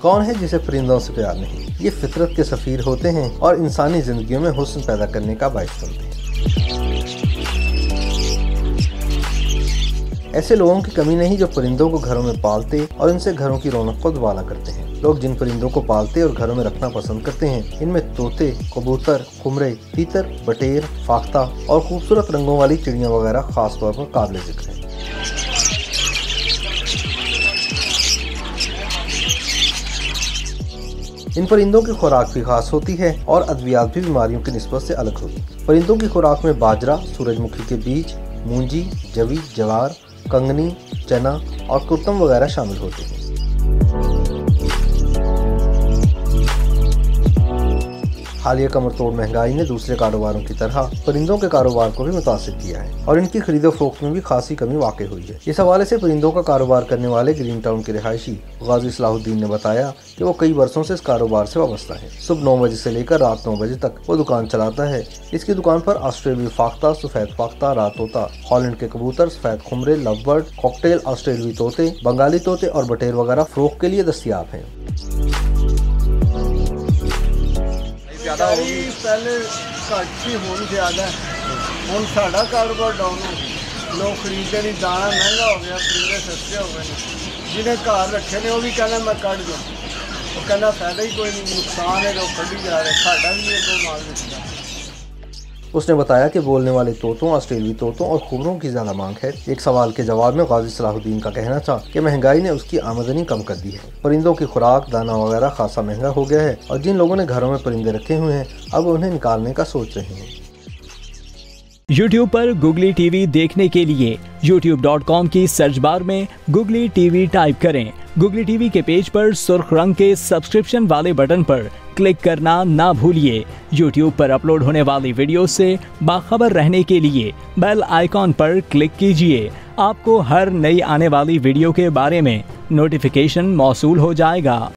कौन है जिसे परिंदों से प्यार नहीं। ये फितरत के सफीर होते हैं और इंसानी जिंदगी में हुस्न पैदा करने का बाइस बनते हैं। ऐसे लोगों की कमी नहीं जो परिंदों को घरों में पालते और इनसे घरों की रौनक को दुबाला करते हैं। लोग जिन परिंदों को पालते और घरों में रखना पसंद करते हैं, इनमें तोते, कबूतर, खुमरे, तीतर, बटेर, फाख्ता और खूबसूरत रंगों वाली चिड़ियाँ वगैरह खास तौर पर काबिल जिक्र हैं। इन परिंदों की खुराक भी खास होती है और अद्वियात भी बीमारियों की निस्बत से अलग होती है। परिंदों की खुराक में बाजरा, सूरजमुखी के बीज, मूंजी, जवी, जवार, कंगनी, चना और कुर्तम वगैरह शामिल होते हैं। हालिया कमर तोड़ महंगाई ने दूसरे कारोबारों की तरह परिंदों के कारोबार को भी मुतासिर किया है और इनकी खरीदो फरोख्त में भी खासी कमी वाक़ई हुई है। इस हवाले से परिंदों का कारोबार करने वाले ग्रीन टाउन के रिहायशी गाजी सलाहुद्दीन ने बताया कि वो कई वर्षों से इस कारोबार से वाबस्ता है। सुबह 9 बजे से लेकर रात 9 बजे तक वो दुकान चलाता है। इसकी दुकान पर ऑस्ट्रेलियाई फाख्ता, सफेद फाख्ता, रात तोता, हॉलैंड के कबूतर, सफेद खुमरे, लवबर्ड, कॉकटेल, ऑस्ट्रेलियाई तोते, बंगाली तोते और बटेर वगैरह फरोख्त के लिए दस्तयाब हैं। पहले घट सी हुण ज्यादा हुण साडा कारोबार डाउन हो गया। लोग खरीदते नहीं, दाना महंगा हो गया, परिंदे सस्ते हो गए। जिन्हें घर रखे ने वो भी कहना मैं कट दूँ, वो कहना फायदा ही कोई नहीं, नुकसान है, लोग कटी जा रहे, साडा भी है तो माल बेचता। उसने बताया कि बोलने वाले तोतों, ऑस्ट्रेलियाई तोतों और खुमरों की ज्यादा मांग है। एक सवाल के जवाब में गाजी सलाहुद्दीन का कहना था कि महंगाई ने उसकी आमदनी कम कर दी है। परिंदों की खुराक, दाना वगैरह खासा महंगा हो गया है और जिन लोगों ने घरों में परिंदे रखे हुए हैं अब उन्हें निकालने का सोच रहे हैं। YouTube पर गुगली टीवी देखने के लिए youtube.com की सर्च बार में गुगली टीवी टाइप करें। गुगली टीवी के पेज पर सुर्ख रंग के सब्सक्रिप्शन वाले बटन पर क्लिक करना ना भूलिए। YouTube पर अपलोड होने वाली वीडियो से बाखबर रहने के लिए बेल आइकॉन पर क्लिक कीजिए। आपको हर नई आने वाली वीडियो के बारे में नोटिफिकेशन मौसूल हो जाएगा।